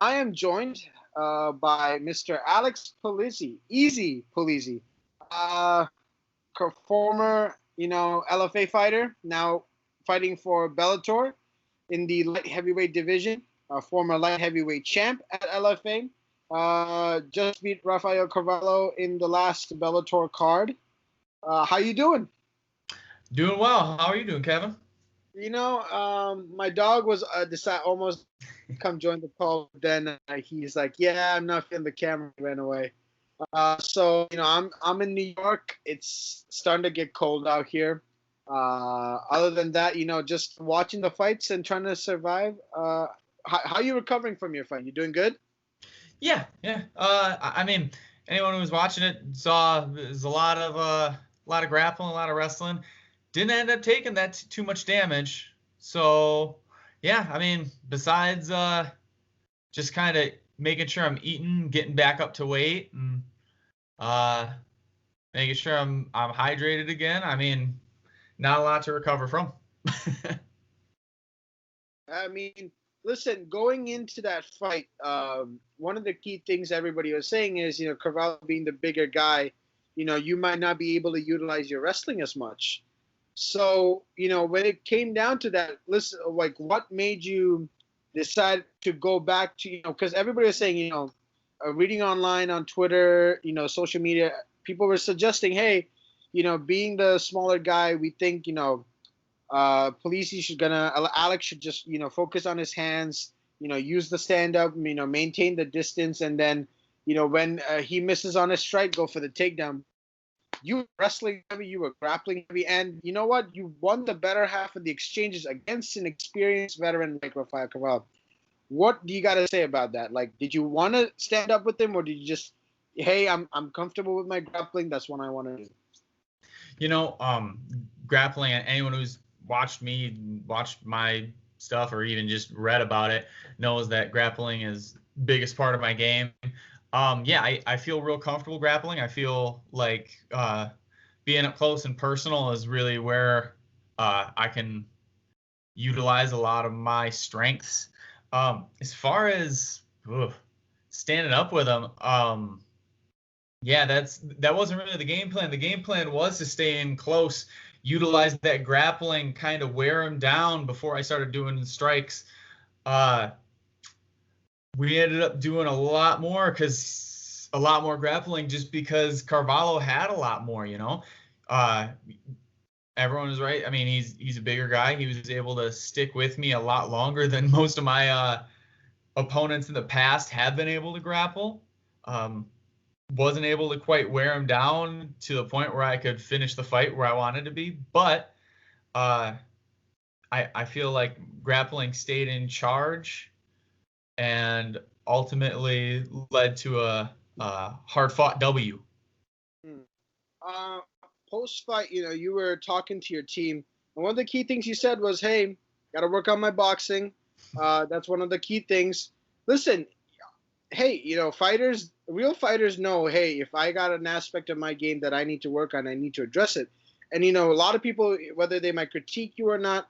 I am joined by Mr. Alex Polizzi, Eazy Polizzi, uh, former, LFA fighter, now fighting for Bellator in the light heavyweight division, former light heavyweight champ at LFA. Just beat Rafael Carvalho in the last Bellator card. How you doing? Doing well. How are you doing, Kevin? My dog was decide almost come join the call, but then he's like, "Yeah, I'm not feeling the camera." He ran away. So I'm in New York. It's starting to get cold out here. Other than that, just watching the fights and trying to survive. How are you recovering from your fight? You doing good? Yeah. I mean, anyone who was watching it saw there's a lot of grappling, a lot of wrestling. Didn't end up taking that too much damage. So, yeah, I mean, besides just kind of making sure I'm eating, getting back up to weight, and uh, making sure I'm hydrated again. I mean, not a lot to recover from. I mean, listen, going into that fight, one of the key things everybody was saying is, Carvalho being the bigger guy, you might not be able to utilize your wrestling as much. So, when it came down to that, listen, like, what made you decide to go back to, because everybody was saying, reading online on Twitter, social media, people were suggesting, hey, being the smaller guy, we think, Polizzi Alex should just, focus on his hands, use the stand up, maintain the distance, and then, when he misses on his strike, go for the takedown. You were wrestling heavy, you were grappling heavy, and you know what? You won the better half of the exchanges against an experienced veteran like Rafael Carvalho. What do you got to say about that? Like, did you want to stand up with him, or did you just, hey, I'm comfortable with my grappling. That's what I want to do. You know, grappling. Anyone who's watched my stuff, or even just read about it, knows that grappling is biggest part of my game. Yeah, I feel real comfortable grappling. I feel like being up close and personal is really where I can utilize a lot of my strengths. As far as standing up with them, yeah, that wasn't really the game plan. The game plan was to stay in close, utilize that grappling, kind of wear him down before I started doing strikes. We ended up doing a lot more grappling just because Carvalho had a lot more, everyone is right. I mean, he's a bigger guy. He was able to stick with me a lot longer than most of my opponents in the past have been able to grapple. Wasn't able to quite wear him down to the point where I could finish the fight where I wanted to be, but I feel like grappling stayed in charge and ultimately led to a hard-fought W. Post-fight, you were talking to your team, and one of the key things you said was, hey, got to work on my boxing. That's one of the key things. Listen, hey, real fighters know, hey, if I got an aspect of my game that I need to work on, I need to address it. And, a lot of people, whether they might critique you or not,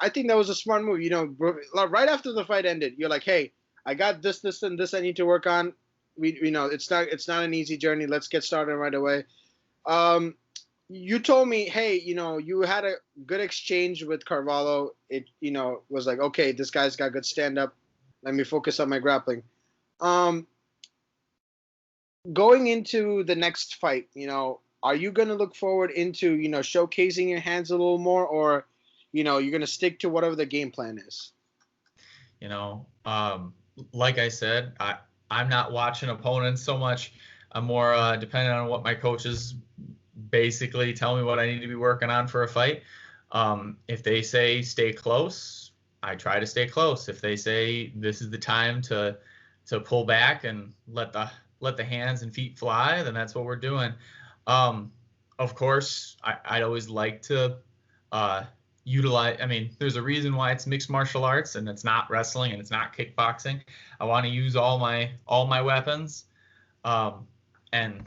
I think that was a smart move. Right after the fight ended, you're like, hey, I got this, and this I need to work on. It's not an easy journey. Let's get started right away. You told me, hey, you had a good exchange with Carvalho. It, was like, okay, this guy's got good stand-up. Let me focus on my grappling. Going into the next fight, are you going to look forward into, showcasing your hands a little more, or, you're going to stick to whatever the game plan is? Like I said, I'm not watching opponents so much. I'm more dependent on what my coaches basically tell me what I need to be working on for a fight. If they say stay close, I try to stay close. If they say this is the time to pull back and let the hands and feet fly, then that's what we're doing. Of course, I'd always like to utilize. I mean, there's a reason why it's mixed martial arts and it's not wrestling and it's not kickboxing. I want to use all my weapons. And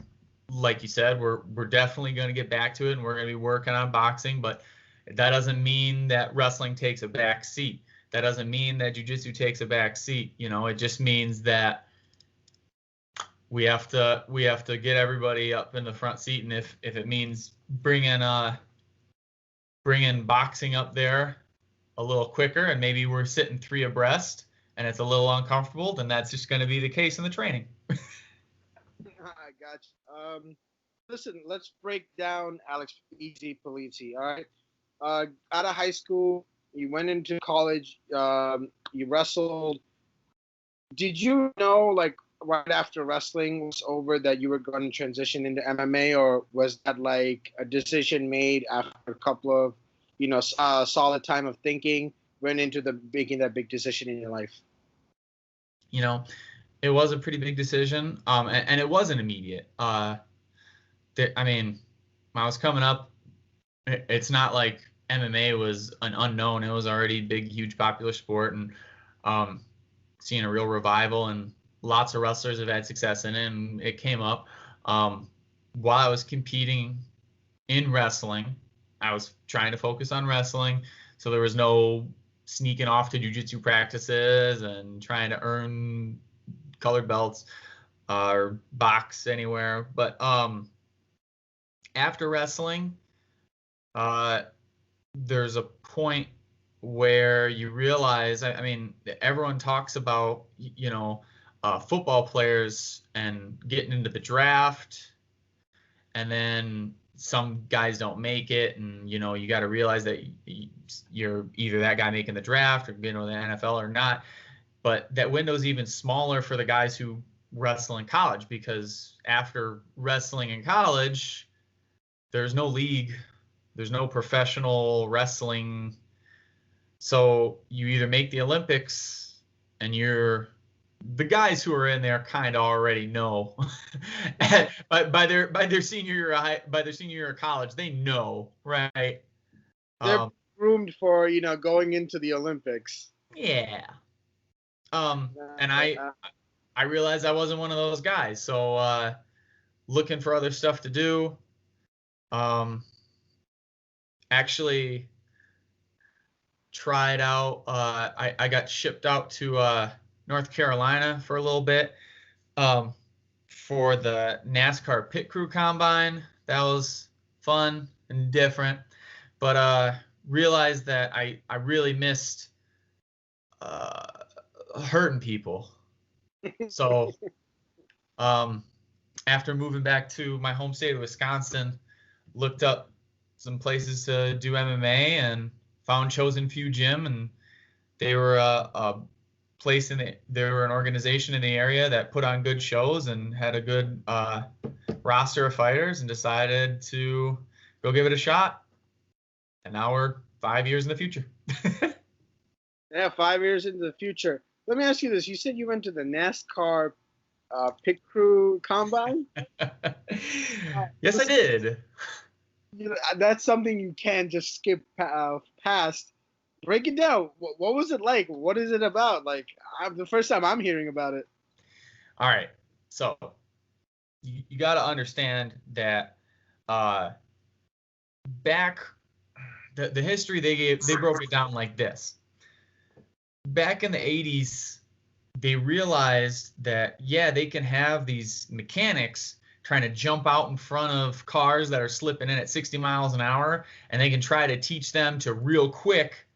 like you said, we're definitely going to get back to it, and we're going to be working on boxing, but that doesn't mean that wrestling takes a back seat. That doesn't mean that jiu-jitsu takes a back seat. It just means that we have to get everybody up in the front seat, and if it means bringing boxing up there a little quicker, and maybe we're sitting 3 abreast and it's a little uncomfortable, then that's just going to be the case in the training. I got you. Listen, let's break down Eazy Polizzi. All right. Out of high school, you went into college. You wrestled. Did you know, like, right after wrestling was over, that you were going to transition into MMA, or was that like a decision made after a couple of, solid time of thinking, went into making that big decision in your life? It was a pretty big decision, and it wasn't immediate. When I was coming up, it's not like MMA was an unknown. It was already a big, huge, popular sport, and seeing a real revival, and lots of wrestlers have had success in it, and it came up. While I was competing in wrestling, I was trying to focus on wrestling, so there was no sneaking off to jiu-jitsu practices and trying to earn colored belts or box anywhere. But after wrestling, there's a point where you realize, everyone talks about, football players and getting into the draft, and then some guys don't make it, and you got to realize that you're either that guy making the draft or the NFL or not. But that window's even smaller for the guys who wrestle in college, because after wrestling in college, there's no league, there's no professional wrestling. So you either make the Olympics, and the guys who are in there kind of already know. by their senior year of college, they know, right? They're groomed for going into the Olympics. Yeah. And I realized I wasn't one of those guys, so looking for other stuff to do. Actually tried out. I got shipped out to North Carolina for a little bit for the NASCAR pit crew combine. That was fun and different, but realized that I really missed hurting people. So after moving back to my home state of Wisconsin, looked up some places to do MMA and found Chosen Few Gym, and they were a place they were an organization in the area that put on good shows and had a good roster of fighters, and decided to go give it a shot. And now we're 5 years in the future. Yeah, 5 years into the future. Let me ask you this. You said you went to the NASCAR pit crew combine? Yes, I did. That's something you can't just skip past. Break it down. What was it like? What is it about? Like, the first time I'm hearing about it. All right. So you got to understand that back the history they broke it down like this. Back in the 80s, they realized that, they can have these mechanics trying to jump out in front of cars that are slipping in at 60 miles an hour, and they can try to teach them to real quick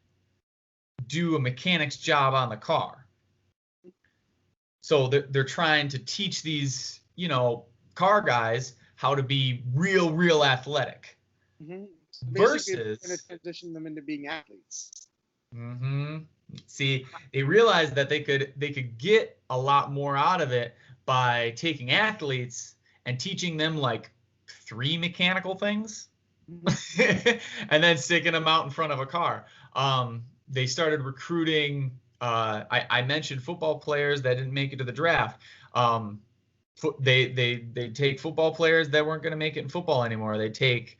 do a mechanic's job on the car. So they're trying to teach these, car guys how to be real athletic. Mm-hmm. Versus going to transition them into being athletes. Mm-hmm. See, they realized that they could get a lot more out of it by taking athletes and teaching them like 3 mechanical things, mm-hmm. and then sticking them out in front of a car. They started recruiting. I mentioned football players that didn't make it to the draft. They take football players that weren't going to make it in football anymore. They take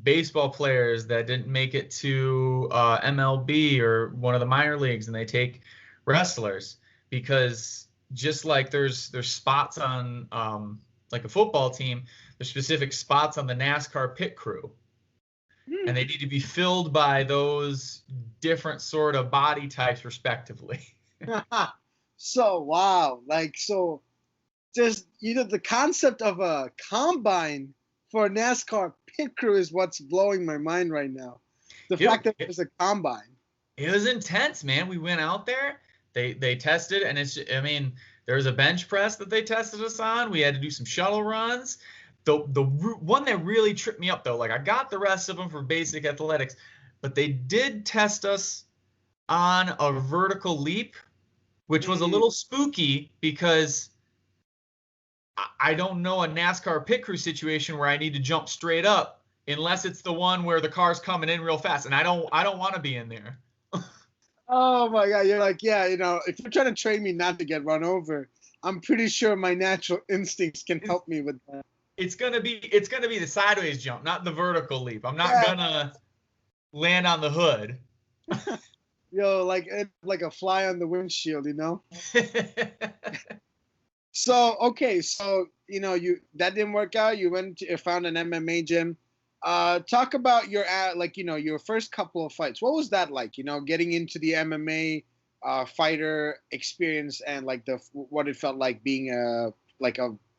baseball players that didn't make it to MLB or one of the minor leagues, and they take wrestlers, because just like there's spots on like a football team, there's specific spots on the NASCAR pit crew, and they need to be filled by those different sort of body types respectively. So wow, like so just the concept of a combine for a NASCAR pit crew is what's blowing my mind right now. The fact that there's a combine. It was intense, man. We went out there, they tested, and I mean, there was a bench press that they tested us on. We had to do some shuttle runs. The one that really tripped me up though, like I got the rest of them for basic athletics, but they did test us on a vertical leap, which was a little spooky because I don't know a NASCAR pit crew situation where I need to jump straight up unless it's the one where the car's coming in real fast, and I don't want to be in there. Oh my God, you're like, yeah, if you're trying to train me not to get run over, I'm pretty sure my natural instincts can help me with that. It's gonna be the sideways jump, not the vertical leap. I'm not gonna land on the hood. Yo, like a fly on the windshield, So okay, so you that didn't work out. You found an MMA gym. Talk about your first couple of fights. What was that like? Getting into the MMA fighter experience and like what it felt like being a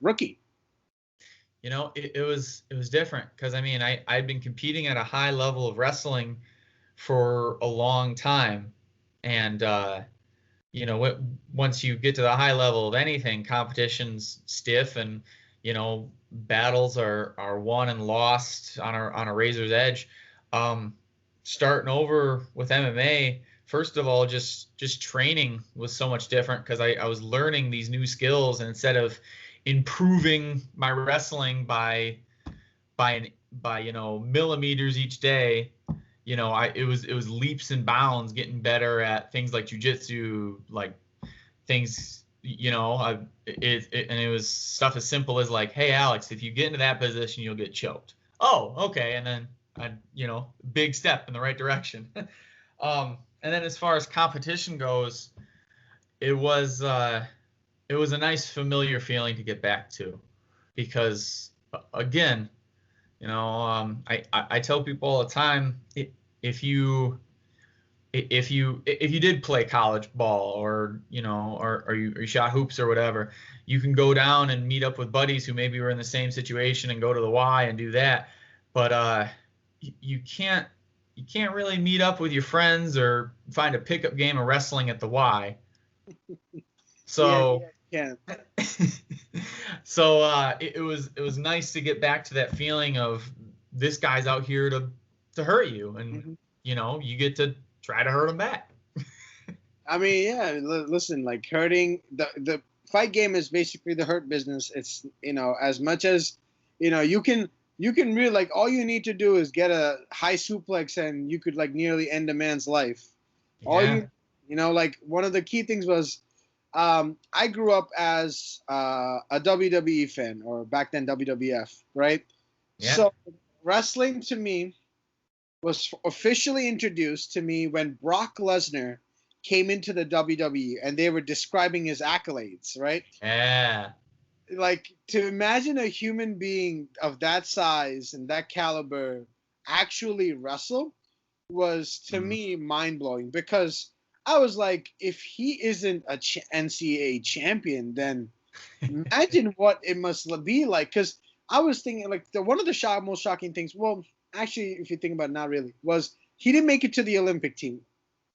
rookie. It was different because I mean I'd been competing at a high level of wrestling for a long time, and once you get to the high level of anything, competition's stiff, and battles are won and lost on a razor's edge. Starting over with MMA, first of all, just training was so much different because I was learning these new skills, and instead of improving my wrestling by millimeters each day, it was leaps and bounds, getting better at things like jujitsu, like things, and it was stuff as simple as like, hey Alex, if you get into that position, you'll get choked. Oh, okay, and then big step in the right direction. And then as far as competition goes, it was a nice familiar feeling to get back to, because again, I tell people all the time, if you did play college ball, or you shot hoops or whatever, you can go down and meet up with buddies who maybe were in the same situation and go to the Y and do that. But you can't really meet up with your friends or find a pickup game of wrestling at the Y. So yeah. So it was nice to get back to that feeling of this guy's out here to hurt you, and you get to try to hurt him back. I mean, yeah. Listen, like hurting the fight game is basically the hurt business. It's as much as you can really, like, all you need to do is get a high suplex and you could like nearly end a man's life. Yeah. All like one of the key things was, I grew up as a WWE fan, or back then WWF, right? Yeah. So wrestling to me was officially introduced to me when Brock Lesnar came into the WWE and they were describing his accolades, right? Yeah. Like, to imagine a human being of that size and that caliber actually wrestle was, to me, mind-blowing, because I was like, if he isn't a NCAA champion, then imagine what it must be like. Because I was thinking, like, one of the most shocking things, well, actually, if you think about it, not really, was he didn't make it to the Olympic team.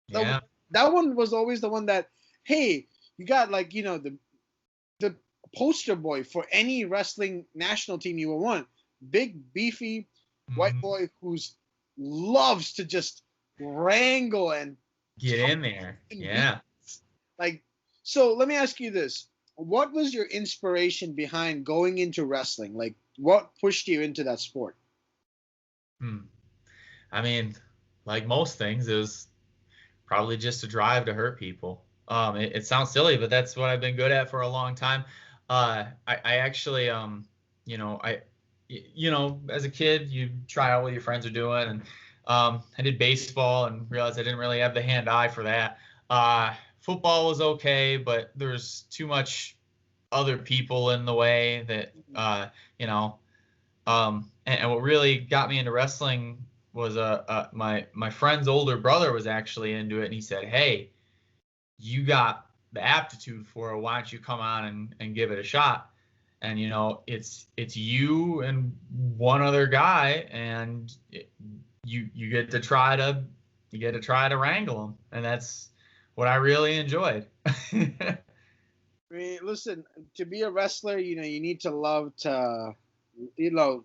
Yeah. That one was always the one that, hey, you got, like, the poster boy for any wrestling national team you would want. Big, beefy, white boy who's loves to just wrangle and get in there. Yeah. Like, so let me ask you this. What was your inspiration behind going into wrestling? Like, what pushed you into that sport? I mean, like most things, it was probably just a drive to hurt people. It sounds silly, but that's what I've been good at for a long time. I actually, as a kid, you try out what your friends are doing, and I did baseball and realized I didn't really have the hand-eye for that. Football was okay, but there's too much other people in the way that, and what really got me into wrestling was my friend's older brother was actually into it, and he said, "Hey, you got the aptitude for it. Why don't you come on and give it a shot?" And it's you and one other guy, and you get to try to wrangle them, and that's what I really enjoyed. I mean, listen, to be a wrestler, you need to love to,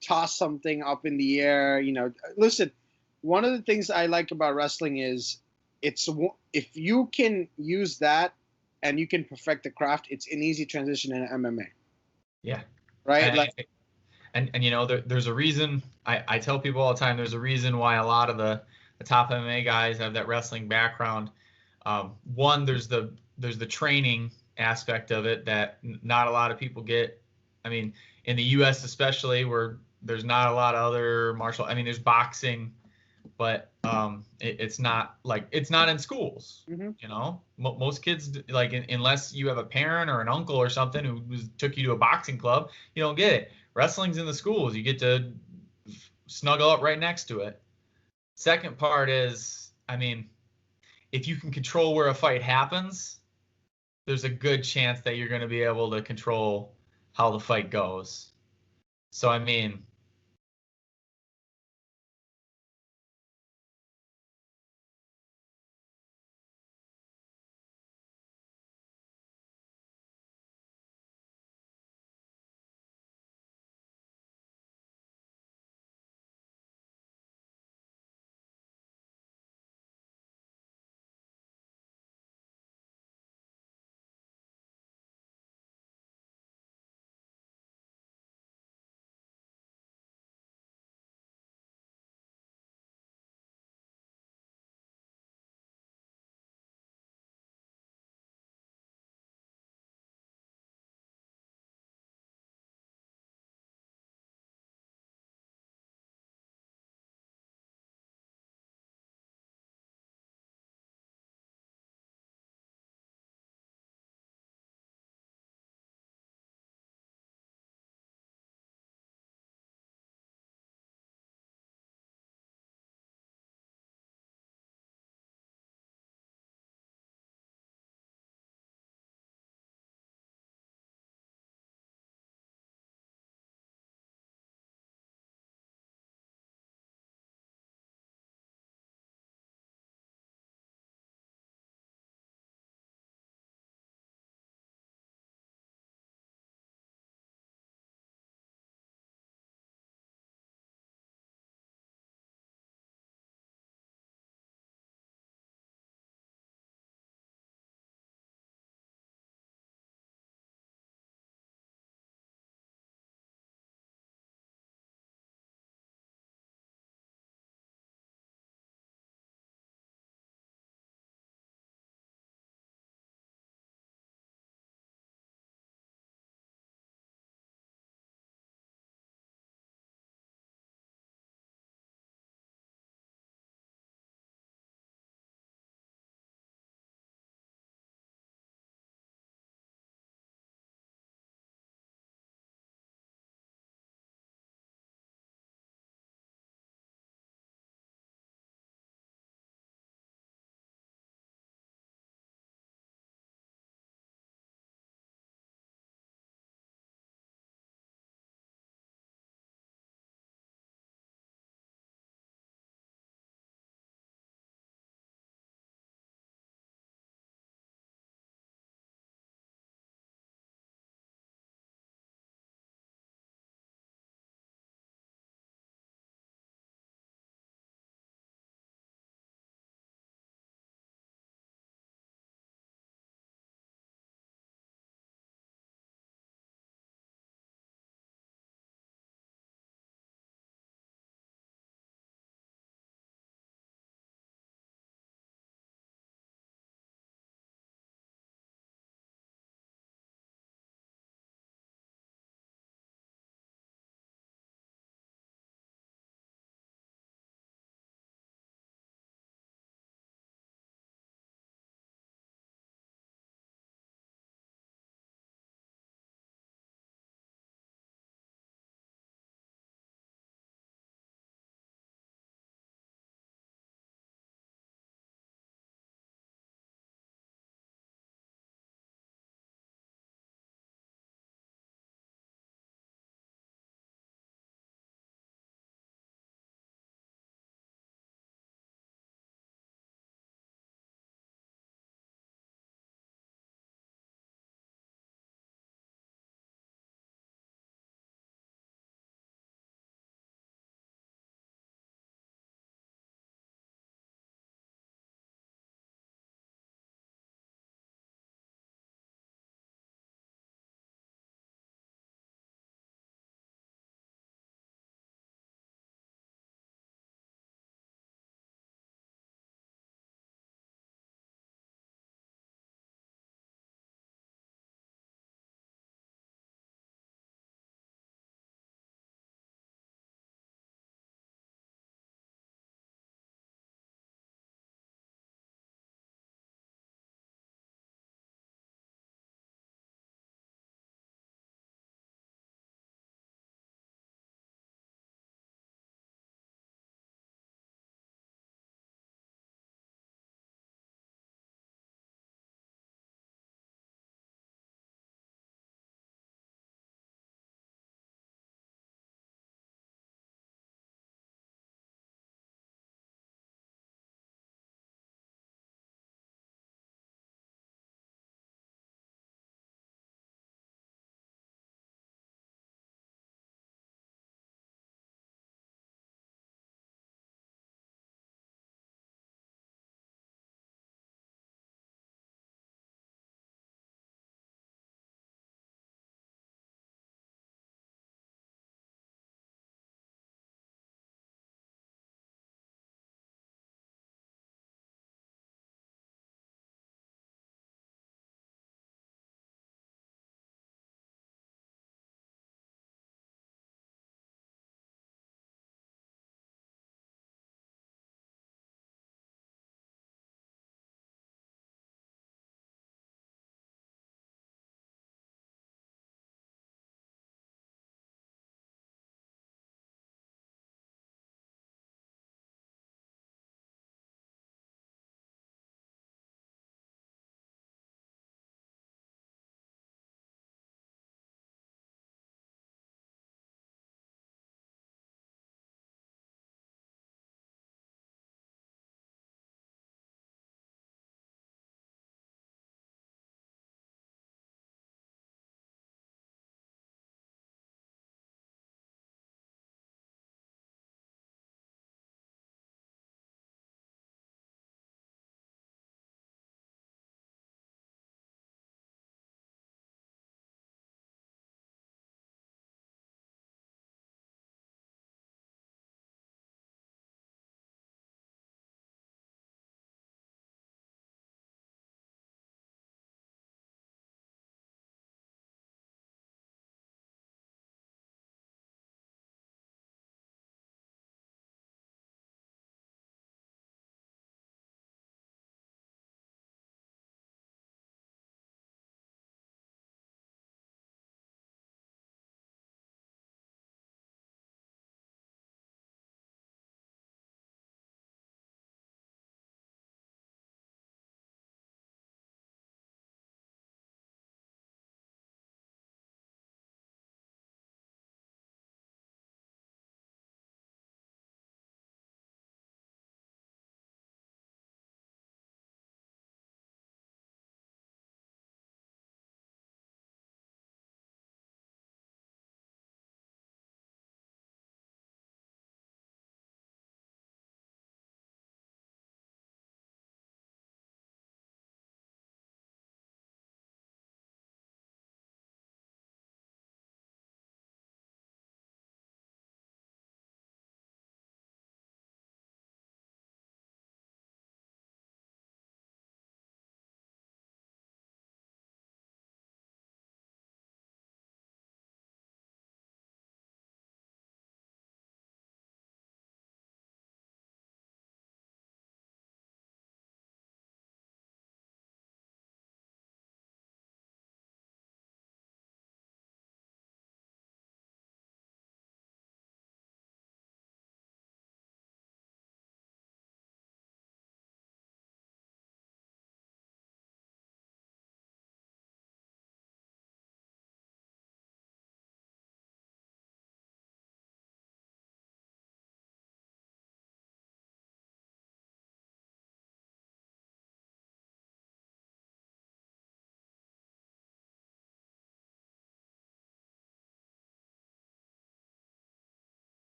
toss something up in the air. Listen, one of the things I like about wrestling is if you can use that and you can perfect the craft, it's an easy transition in MMA. Yeah. Right. And there's a reason. I tell people all the time, there's a reason why a lot of the top MMA guys have that wrestling background. One, there's the training aspect of it that not a lot of people get. I mean, in the U.S. especially, where there's not a lot of other martial. I mean, there's boxing, but it's not in schools. Mm-hmm. Most kids, like, unless you have a parent or an uncle or something who took you to a boxing club, you don't get it. Wrestling's in the schools. You get to snuggle up right next to it. Second part is, I mean, if you can control where a fight happens, there's a good chance that you're going to be able to control how the fight goes. So, I mean,